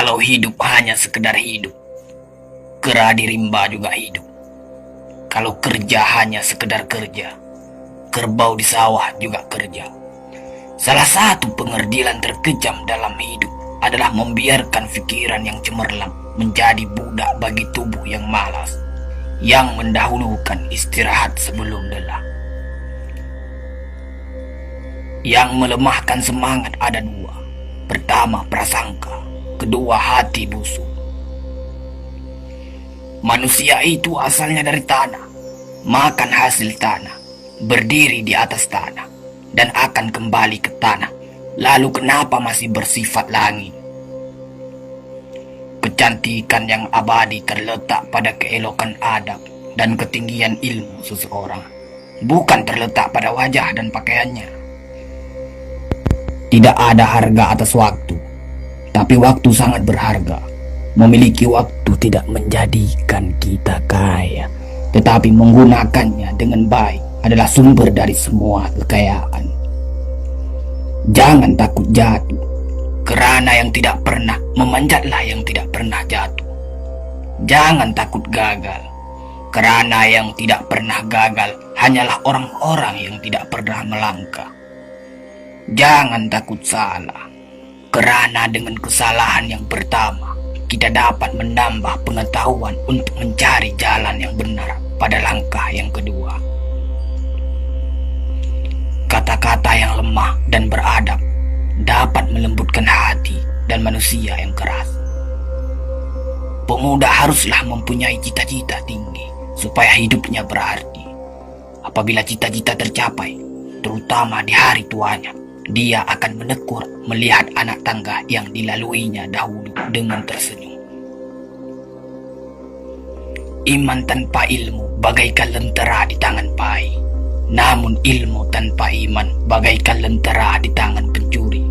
Kalau hidup hanya sekedar hidup, kera di rimba juga hidup. Kalau kerja hanya sekedar kerja, kerbau di sawah juga kerja. Salah satu pengerdilan terkejam dalam hidup adalah membiarkan pikiran yang cemerlang menjadi budak bagi tubuh yang malas, yang mendahulukan istirahat sebelum lelah. Yang melemahkan semangat ada dua. Pertama, prasangka. Kedua, hati busuk. Manusia itu asalnya dari tanah, makan hasil tanah, berdiri di atas tanah, dan akan kembali ke tanah. Lalu kenapa masih bersifat langit? Kecantikan yang abadi terletak pada keelokan adab dan ketinggian ilmu seseorang, bukan terletak pada wajah dan pakaiannya. Tidak ada harga atas waktu, tapi waktu sangat berharga. Memiliki waktu tidak menjadikan kita kaya, tetapi menggunakannya dengan baik adalah sumber dari semua kekayaan. Jangan takut jatuh, kerana yang tidak pernah memanjatlah yang tidak pernah jatuh. Jangan takut gagal, kerana yang tidak pernah gagal hanyalah orang-orang yang tidak pernah melangkah. Jangan takut salah, kerana dengan kesalahan yang pertama, kita dapat menambah pengetahuan untuk mencari jalan yang benar pada langkah yang kedua. Kata-kata yang lemah dan beradab dapat melembutkan hati dan manusia yang keras. Pemuda haruslah mempunyai cita-cita tinggi supaya hidupnya berarti. Apabila cita-cita tercapai, terutama di hari tuanya, dia akan menekur melihat anak tangga yang dilaluinya dahulu dengan tersenyum. Iman tanpa ilmu bagaikan lentera di tangan pai, namun ilmu tanpa iman bagaikan lentera di tangan pencuri.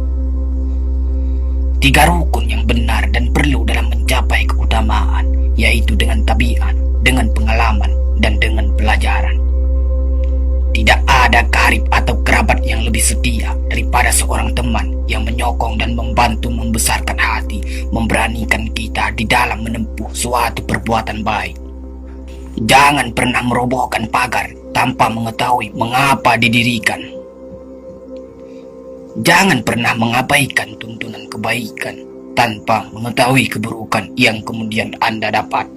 Tiga rukun yang benar dan perlu dalam mencapai keutamaan, yaitu dengan tabiat, dengan pengalaman, dan dengan pelajaran. Tidak ada karib atau kerabat yang lebih setia daripada seorang teman yang menyokong dan membantu membesarkan hati, memberanikan kita di dalam menempuh suatu perbuatan baik. Jangan pernah merobohkan pagar tanpa mengetahui mengapa didirikan. Jangan pernah mengabaikan tuntunan kebaikan tanpa mengetahui keburukan yang kemudian Anda dapat.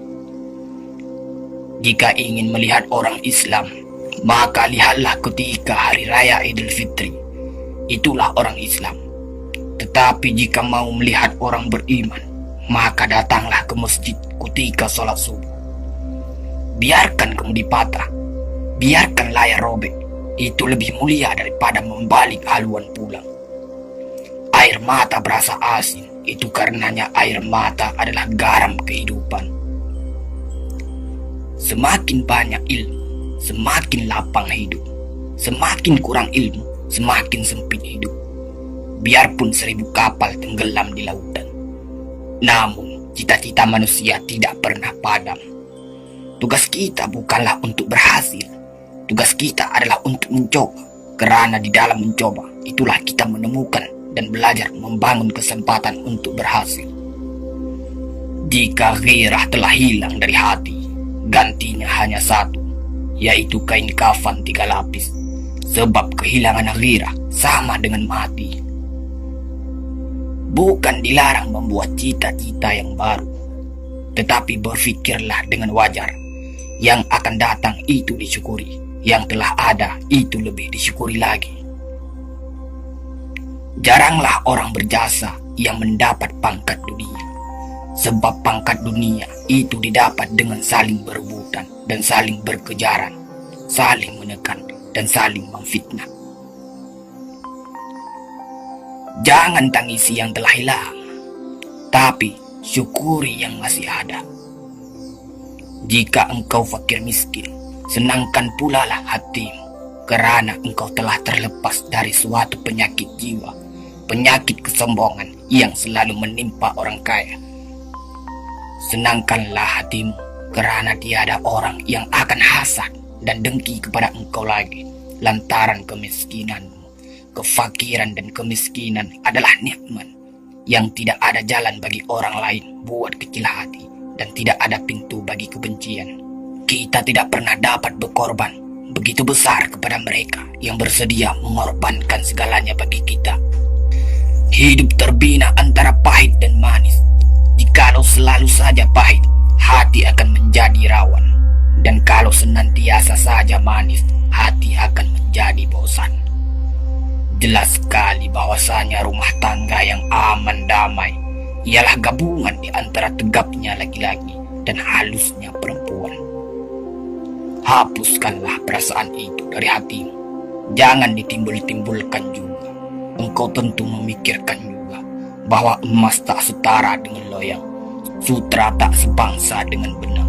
Jika ingin melihat orang Islam, maka lihatlah ketika hari raya Idul Fitri. Itulah orang Islam. Tetapi jika mau melihat orang beriman, maka datanglah ke masjid ketika sholat subuh. Biarkan kemudi patah, biarkan layar robek. Itu lebih mulia daripada membalik haluan pulang. Air mata berasa asin, itu karenanya air mata adalah garam kehidupan. Semakin banyak ilmu, semakin lapang hidup. Semakin kurang ilmu, semakin sempit hidup. Biarpun 1000 kapal tenggelam di lautan, namun cita-cita manusia tidak pernah padam. Tugas kita bukanlah untuk berhasil. Tugas kita adalah untuk mencoba, kerana di dalam mencoba itulah kita menemukan dan belajar membangun kesempatan untuk berhasil. Jika gairah telah hilang dari hati, gantinya hanya satu, yaitu kain kafan 3 lapis. Sebab kehilangan gairah sama dengan mati. Bukan dilarang membuat cita-cita yang baru, tetapi berfikirlah dengan wajar. Yang akan datang itu disyukuri, yang telah ada itu lebih disyukuri lagi. Jaranglah orang berjasa yang mendapat pangkat dunia, sebab pangkat dunia itu didapat dengan saling berebutan dan saling berkejaran, saling menekan dan saling memfitnah. Jangan tangisi yang telah hilang, tapi syukuri yang masih ada. Jika engkau fakir miskin, senangkan pula lah hatimu, kerana engkau telah terlepas dari suatu penyakit jiwa, penyakit kesombongan yang selalu menimpa orang kaya. Senangkanlah hatimu, kerana tiada orang yang akan hasad dan dengki kepada engkau lagi, lantaran kemiskinanmu. Kefakiran dan kemiskinan adalah nikmat, yang tidak ada jalan bagi orang lain buat kecil hati dan tidak ada pintu bagi kebencian. Kita tidak pernah dapat berkorban begitu besar kepada mereka yang bersedia mengorbankan segalanya bagi kita. Hidup terbina antara pahit dan manis. Jikalau selalu saja pahit, hati akan menjadi rawan. Dan kalau senantiasa saja manis, hati akan menjadi bosan. Jelas sekali bahwasanya rumah tangga yang aman damai ialah gabungan di antara tegapnya laki-laki dan halusnya perempuan. Hapuskanlah perasaan itu dari hatimu. Jangan ditimbul-timbulkan juga. Engkau tentu memikirkan juga bahwa emas tak setara dengan loyang, sutra tak sebangsa dengan benang.